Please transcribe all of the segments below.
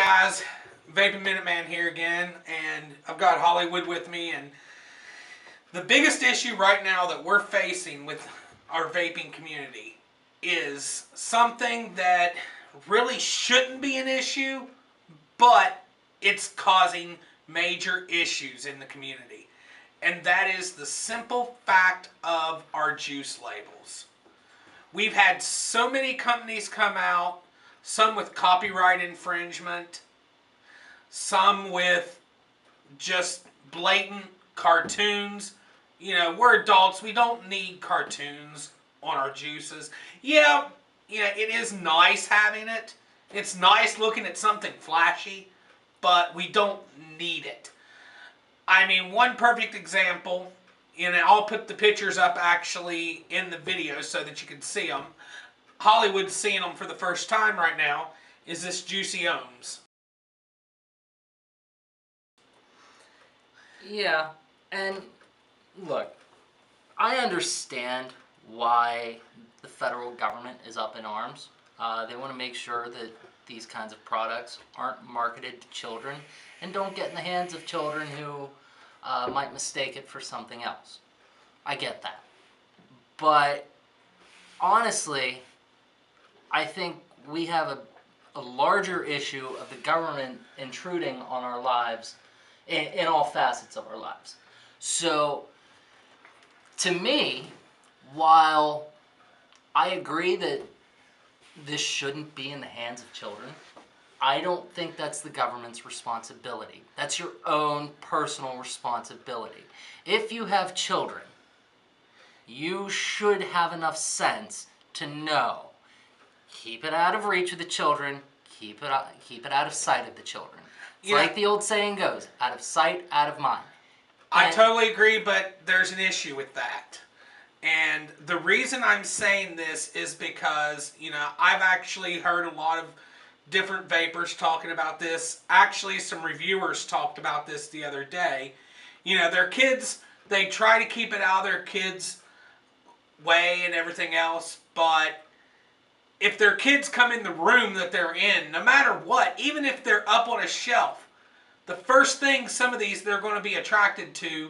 guys, Vaping Minuteman here again, and I've got Hollywood with me. And the biggest issue right now that we're facing with our vaping community is something that really shouldn't be an issue, but it's causing major issues in the community. And that is the simple fact of our juice labels. We've had so many companies come out, some with copyright infringement, some with just blatant cartoons. You know, we're adults, we don't need cartoons on our juices. Yeah, it is nice having it. It's nice looking at something flashy, but we don't need it. I mean, one perfect example, and I'll put the pictures up actually in the video so that you can see them. Hollywood's seeing them for the first time right now, is this Juicy Ohms. Yeah, and look, I understand why the federal government is up in arms. They want to make sure that these kinds of products aren't marketed to children and don't get in the hands of children who might mistake it for something else. I get that. But honestly, I think we have a larger issue of the government intruding on our lives in all facets of our lives. So, to me, while I agree that this shouldn't be in the hands of children, I don't think that's the government's responsibility. That's your own personal responsibility. If you have children, you should have enough sense to know, keep it out of reach of the children, keep it out of sight of the children. It's like the old saying goes, out of sight, out of mind. I totally agree, but there's an issue with that. And the reason I'm saying this is because, I've actually heard a lot of different vapors talking about this. Actually, some reviewers talked about this the other day. Their kids, they try to keep it out of their kids' way and everything else, but if their kids come in the room that they're in, no matter what, even if they're up on a shelf, the first thing some of these they're going to be attracted to,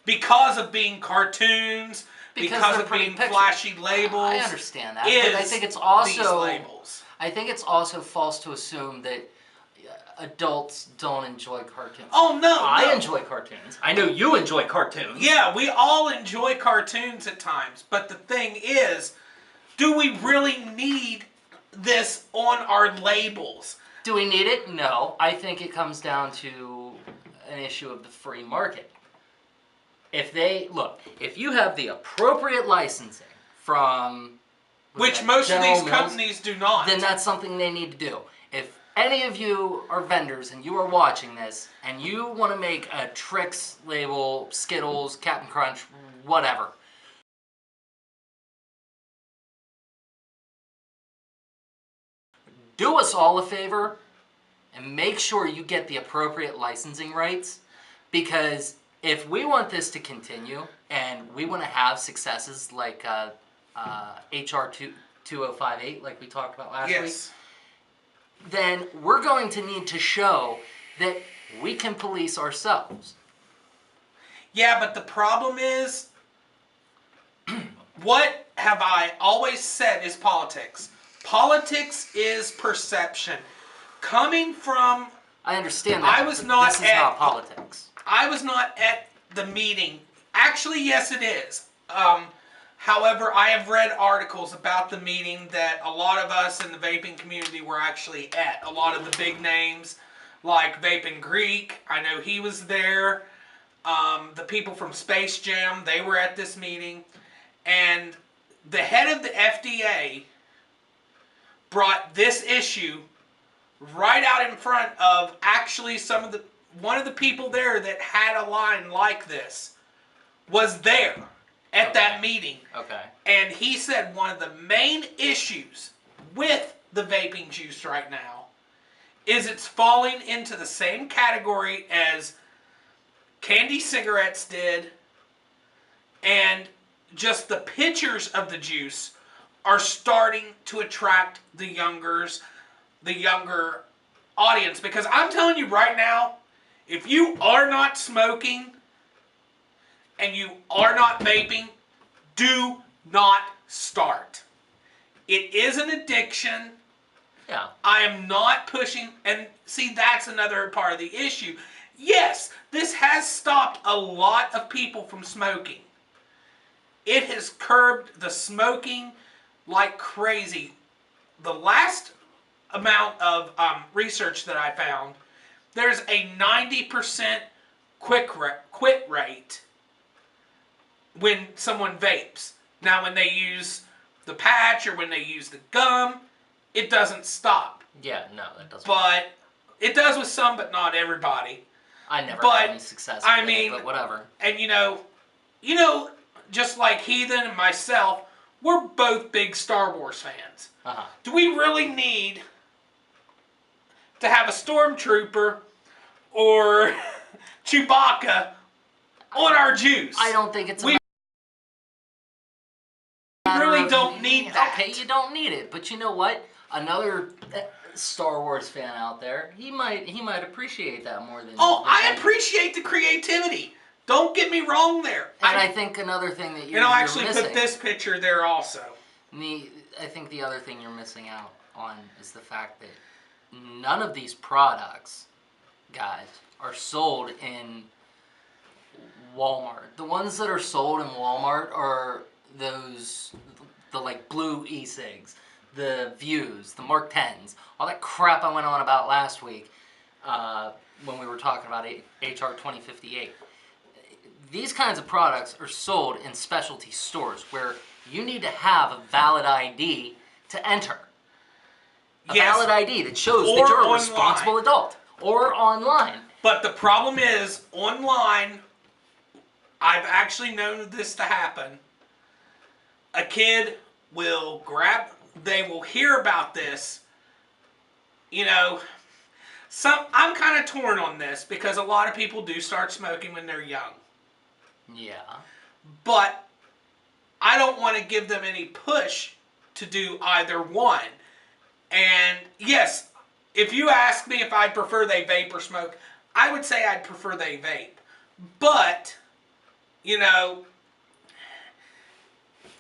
because of being cartoons, because of being flashy labels, I understand that, but I think it's also these labels. I think it's also false to assume that adults don't enjoy cartoons. Oh, no. I enjoy cartoons. I know you enjoy cartoons. Yeah, we all enjoy cartoons at times. But the thing is, do we really need this on our labels? Do we need it? No. I think it comes down to an issue of the free market. If you have the appropriate licensing from... Which most of these companies do not. Then that's something they need to do. If any of you are vendors and you are watching this and you want to make a Trix label, Skittles, Captain Crunch, whatever, do us all a favor and make sure you get the appropriate licensing rights, because if we want this to continue and we want to have successes like HR 2058, like we talked about last week, then we're going to need to show that we can police ourselves. Yeah, but the problem is, what have I always said is politics. Politics is perception. Coming from... I understand that, this is not politics. I was not at the meeting. Actually, yes it is. However, I have read articles about the meeting that a lot of us in the vaping community were actually at. A lot of the big names, like Vaping Greek, I know he was there. The people from Space Jam, they were at this meeting. And the head of the FDA brought this issue right out in front of actually one of the people there that had a line like this was there at that meeting. Okay. And he said one of the main issues with the vaping juice right now is it's falling into the same category as candy cigarettes did, and just the pictures of the juice are starting to attract the younger audience, because I'm telling you right now, if you are not smoking and you are not vaping, do not start. It is an addiction. Yeah. I am not pushing, and see, that's another part of the issue. Yes, this has stopped a lot of people from smoking. It has curbed the smoking like crazy. The last amount of research that I found, there's a 90% quit rate when someone vapes. Now, when they use the patch or when they use the gum, it doesn't stop. Yeah, no, it doesn't. But it does with some, but not everybody. I never had any success with it, but whatever. And you know, just like Heathen and myself, we're both big Star Wars fans. Uh-huh. Do we really need to have a stormtrooper or Chewbacca on our juice? I don't think it's. We really don't need that. Okay, you don't need it, but you know what? Another Star Wars fan out there, he might appreciate that more than. Oh, I appreciate the creativity. Don't get me wrong there. And I think another thing that you're actually missing, put this picture there also. I think the other thing you're missing out on is the fact that none of these products, guys, are sold in Walmart. The ones that are sold in Walmart are the like blue e-cigs, the Views, the Mark 10s, all that crap I went on about last week when we were talking about HR 2058. These kinds of products are sold in specialty stores where you need to have a valid ID to enter. A valid ID that shows that you're a responsible adult. Or online. But the problem is, online, I've actually known this to happen. A kid will they will hear about this, I'm kind of torn on this because a lot of people do start smoking when they're young. Yeah. But I don't want to give them any push to do either one. And yes, if you ask me if I'd prefer they vape or smoke, I would say I'd prefer they vape. But,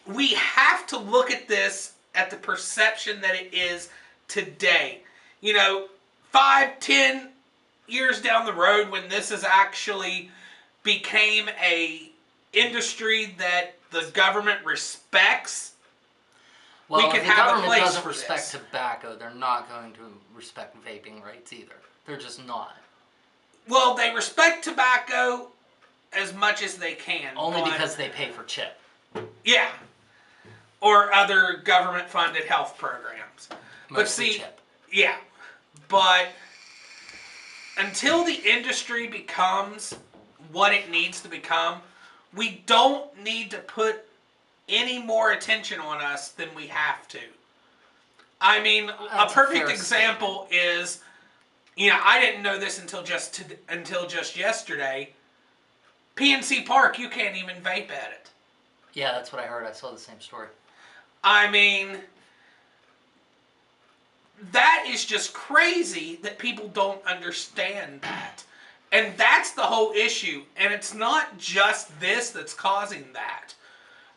we have to look at this at the perception that it is today. 5, 10 years down the road when this is actually became a industry that the government respects, well, we could if the have a government place doesn't for respect this. tobacco, they're not going to respect vaping rights either. They're just not. Well, they respect tobacco as much as they can. Only because they pay for CHIP. Yeah. Or other government-funded health programs. But see, CHIP. Yeah. But until the industry becomes what it needs to become, we don't need to put any more attention on us than we have to. I mean, That's a perfect fair example is, I didn't know this until just yesterday. PNC Park, you can't even vape at it. Yeah, that's what I heard. I saw the same story. I mean, that is just crazy that people don't understand that. And that's the whole issue. And it's not just this that's causing that.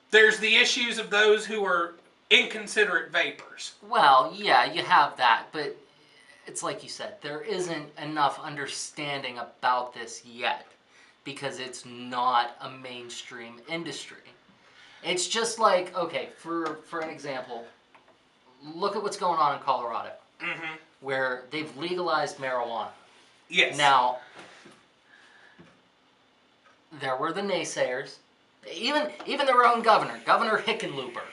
There's the issues of those who are inconsiderate vapors. Well, yeah, you have that, but it's like you said, there isn't enough understanding about this yet because it's not a mainstream industry. It's just like, okay, for an example, look at what's going on in Colorado, where they've legalized marijuana. Yes. Now, there were the naysayers, even their own governor, Governor Hickenlooper,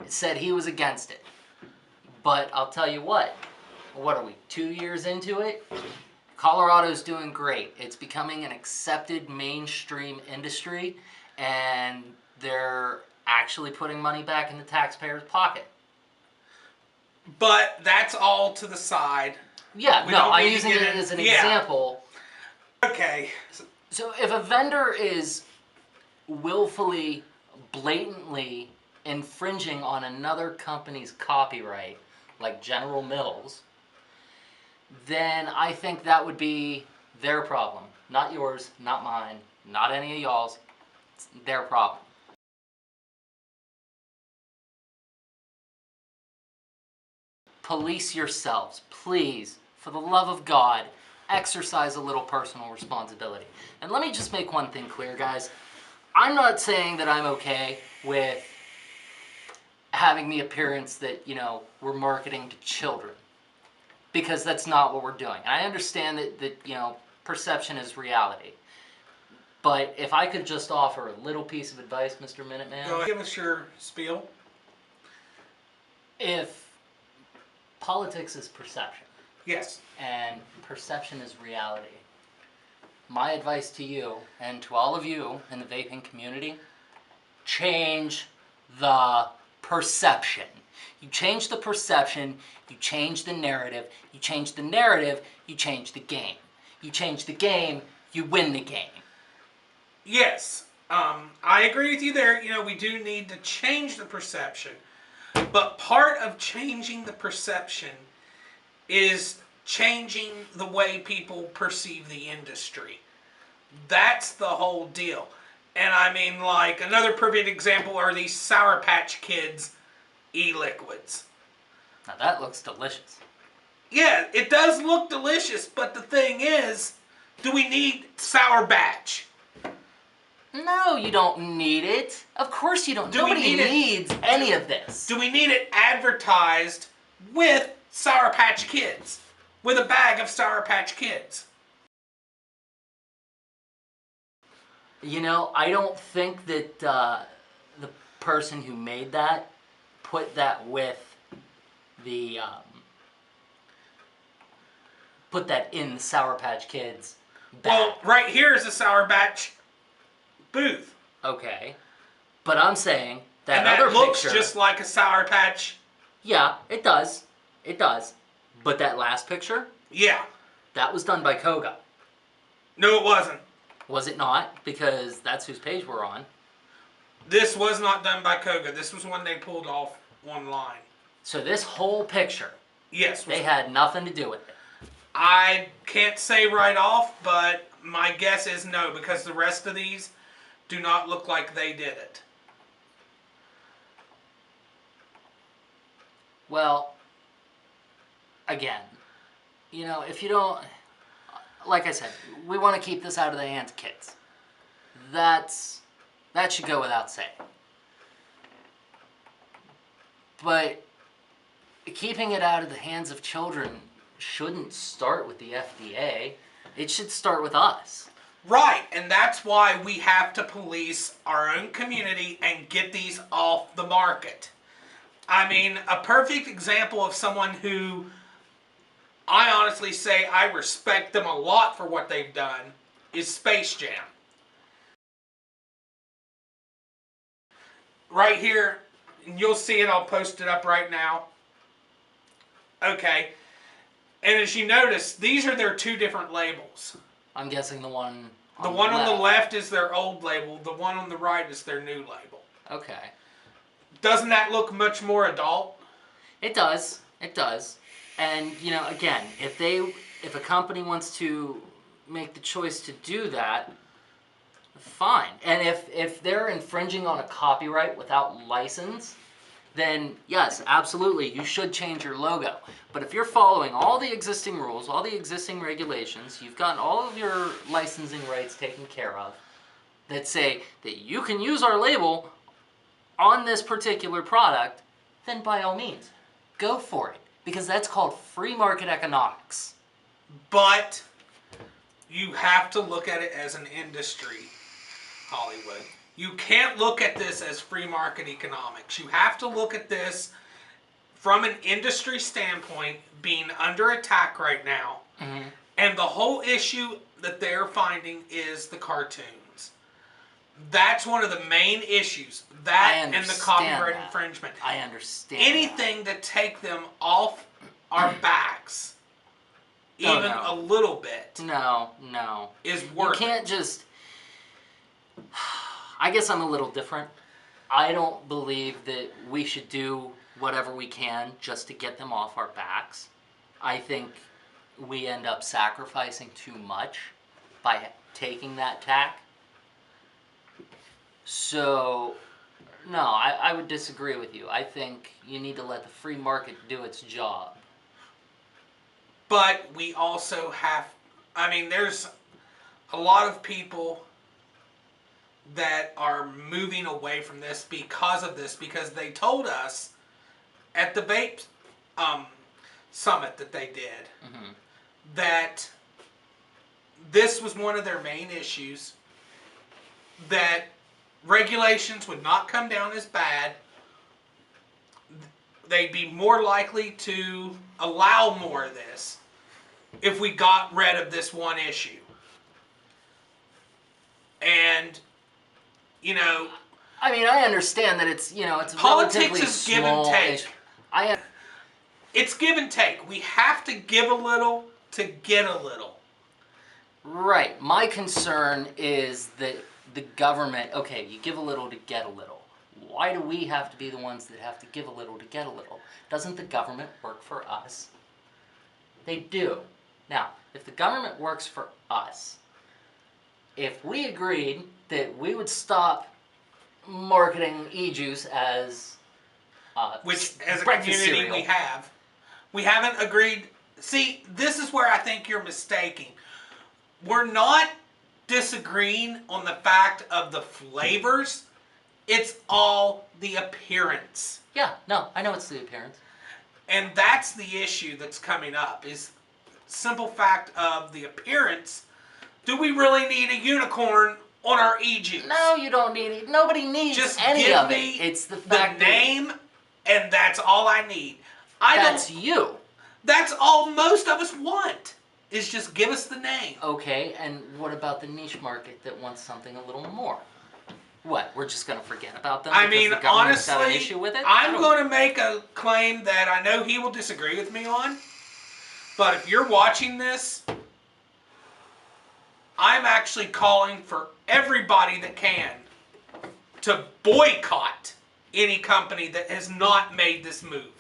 said he was against it. But I'll tell you what are we, 2 years into it? Colorado's doing great. It's becoming an accepted mainstream industry, and they're actually putting money back in the taxpayer's pocket. But that's all to the side. Yeah, I'm using it as an example. Okay. So if a vendor is willfully, blatantly infringing on another company's copyright, like General Mills, then I think that would be their problem. Not yours, not mine, not any of y'all's. It's their problem. Police yourselves, please, for the love of God, exercise a little personal responsibility. And let me just make one thing clear, guys. I'm not saying that I'm okay with having the appearance that, we're marketing to children. Because that's not what we're doing. And I understand that perception is reality. But if I could just offer a little piece of advice, Mr. Minuteman. Go ahead. Give us your spiel. If politics is perception. Yes. And perception is reality. My advice to you and to all of you in the vaping community, change the perception. You change the perception, you change the narrative. You change the narrative, you change the game. You change the game, you win the game. Yes, I agree with you there. We do need to change the perception. But part of changing the perception is changing the way people perceive the industry. That's the whole deal. And I mean, like, another perfect example are these Sour Patch Kids e-liquids. Now that looks delicious. Yeah, it does look delicious, but the thing is, do we need Sour Batch? No, you don't need it. Of course you don't. Nobody needs any of this. Do we need it advertised with Sour Patch Kids? With a bag of Sour Patch Kids? I don't think that the person who made that put that with the put that in the Sour Patch Kids bag. Well, right here is a Sour Patch booth. Okay, but I'm saying that and that other looks picture, just like a Sour Patch. Yeah, it does. It does. But that last picture, yeah, that was done by Koga. No, it wasn't. Was it not? Because that's whose page we're on. This was not done by Koga. This was one they pulled off online. So this whole picture, yes, they had nothing to do with it. I can't say right off, but my guess is no, because the rest of these do not look like they did it. Well, again, if you don't, like I said, we want to keep this out of the hands of kids. That should go without saying. But keeping it out of the hands of children shouldn't start with the FDA. It should start with us. Right, and that's why we have to police our own community and get these off the market. I mean, a perfect example of someone who I honestly say I respect them a lot for what they've done is Space Jam. Right here, and you'll see it, I'll post it up right now. Okay, and as you notice, these are their two different labels. I'm guessing the one on the one on the left is their old label, the one on the right is their new label. Okay. Doesn't that look much more adult? It does. It does. And, again, if a company wants to make the choice to do that, fine. And if they're infringing on a copyright without license, then yes, absolutely, you should change your logo. But if you're following all the existing rules, all the existing regulations, you've gotten all of your licensing rights taken care of, that say that you can use our label on this particular product, then by all means, go for it. Because that's called free market economics. But you have to look at it as an industry, Hollywood. You can't look at this as free market economics. You have to look at this from an industry standpoint, being under attack right now. Mm-hmm. And the whole issue that they're finding is the cartoons. That's one of the main issues. That and the copyright infringement. I understand. Anything to take them off our backs, even a little bit. No. Is worth it. You can't just... I guess I'm a little different. I don't believe that we should do whatever we can just to get them off our backs. I think we end up sacrificing too much by taking that tack. So, no, I would disagree with you. I think you need to let the free market do its job. But we also have, I mean, there's a lot of people that are moving away from this because of this, because they told us at the vape summit that they did that this was one of their main issues, that regulations would not come down as bad. They'd be more likely to allow more of this if we got rid of this one issue. And, you know, I mean, I understand that it's, it's a politics relatively is give small and take. issue. It's give and take. We have to give a little to get a little. Right. My concern is that the government, okay, you give a little to get a little. Why do we have to be the ones that have to give a little to get a little? Doesn't the government work for us? They do. Now, if the government works for us, if we agreed that we would stop marketing e-juice as Which, as a breakfast community, cereal. we haven't agreed. See, this is where I think you're mistaking. We're not disagreeing on the fact of the flavors. It's all the appearance. Yeah, no, I know it's the appearance. And that's the issue that's coming up, is simple fact of the appearance. Do we really need a unicorn on our e-juice? No, you don't need it. Nobody needs Just any give of it. me It's the the fact name, and that's all I need. that's you. That's all most of us want, is just give us the name. Okay, and what about the niche market that wants something a little more? What, we're just going to forget about them I because mean, the government's got an honestly, issue with it? I'm going to make a claim that I know he will disagree with me on, but if you're watching this, I'm actually calling for everybody that can to boycott any company that has not made this move.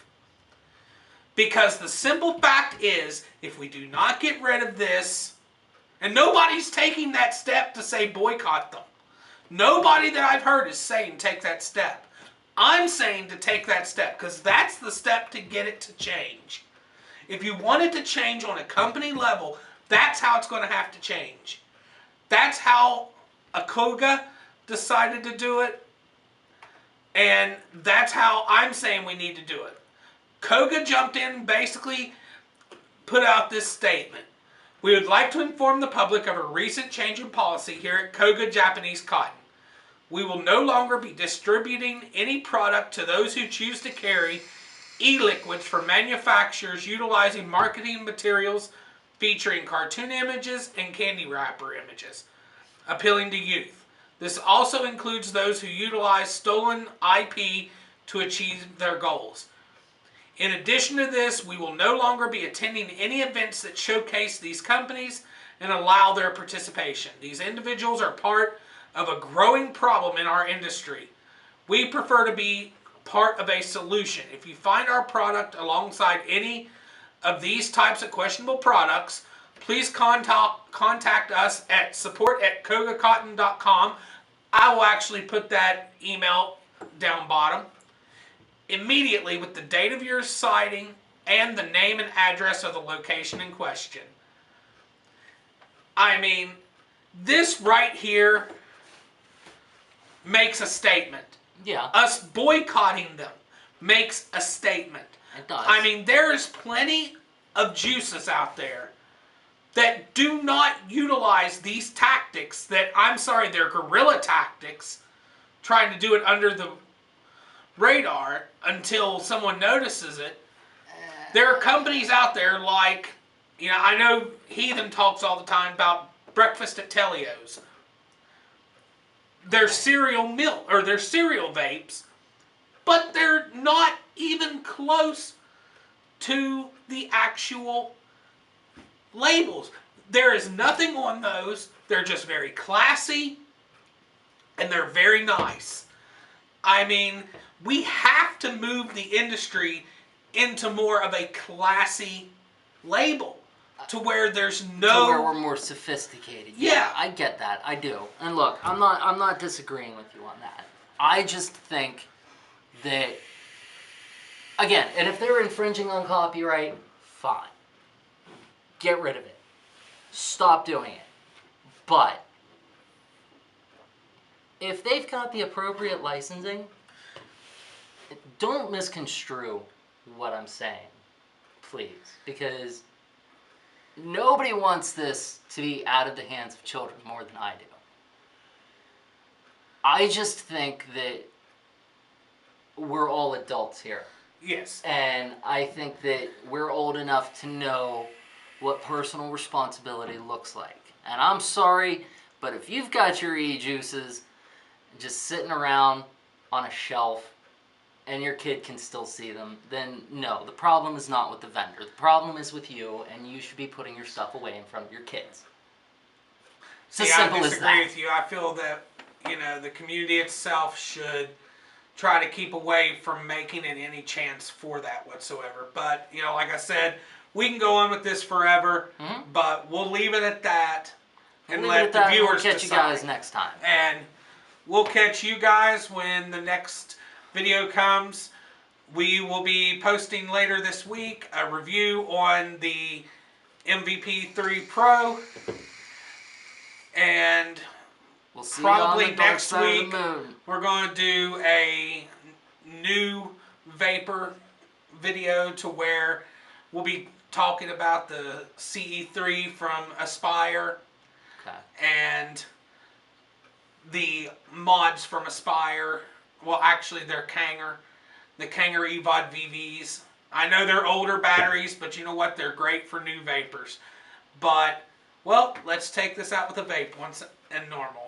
Because the simple fact is, if we do not get rid of this, and nobody's taking that step to say boycott them. Nobody that I've heard is saying take that step. I'm saying to take that step because that's the step to get it to change. If you want it to change on a company level, that's how it's going to have to change. That's how Akoga decided to do it, and that's how I'm saying we need to do it. Koga jumped in and basically put out this statement. We would like to inform the public of a recent change in policy here at Koga Japanese Cotton. We will no longer be distributing any product to those who choose to carry e-liquids from manufacturers utilizing marketing materials featuring cartoon images and candy wrapper images, appealing to youth. This also includes those who utilize stolen IP to achieve their goals. In addition to this, we will no longer be attending any events that showcase these companies and allow their participation. These individuals are part of a growing problem in our industry. We prefer to be part of a solution. If you find our product alongside any of these types of questionable products, please contact us at support@kogacotton.com. I will actually put that email down bottom. Immediately with the date of your sighting and the name and address of the location in question. I mean, this right here makes a statement. Yeah, Us boycotting them makes a statement. it does. I mean, there is plenty of juices out there that do not utilize these tactics that, I'm sorry, they're guerrilla tactics, trying to do it under the radar until someone notices it. There are companies out there like, I know Heathen talks all the time about breakfast at Telio's. They're cereal milk, or they're cereal vapes, but they're not even close to the actual labels. There is nothing on those. They're just very classy, and they're very nice. I mean, we have to move the industry into more of a classy label. to where there's To no. where we're more sophisticated. Yeah. I get that. I do. And look, I'm not disagreeing with you on that. I just think that, again, and if they're infringing on copyright, fine. Get rid of it. Stop doing it. But if they've got the appropriate licensing, don't misconstrue what I'm saying, please, because nobody wants this to be out of the hands of children more than I do. I just think that we're all adults here. Yes. And I think that we're old enough to know what personal responsibility looks like. And I'm sorry, but if you've got your e-juices just sitting around on a shelf and your kid can still see them, then no, the problem is not with the vendor. The problem is with you, and you should be putting your stuff away in front of your kids. It's as simple as that. I disagree with you. I feel that, the community itself should try to keep away from making it any chance for that whatsoever. But, like I said, we can go on with this forever, but we'll leave it at that and We'll leave it let at the that, and viewers we'll catch decide. you guys next time. And we'll catch you guys when the next video comes. We will be posting later this week a review on the MVP3 Pro. And We'll see probably you on the dark next side week of the moon. we're going to do a new vapor video to where we'll be talking about the CE3 from Aspire. Okay. And the mods from Aspire. Well, actually, they're Kanger. The Kanger EVOD VVs. I know they're older batteries, but you know what? They're great for new vapors. But, well, let's take this out with a vape once and normal.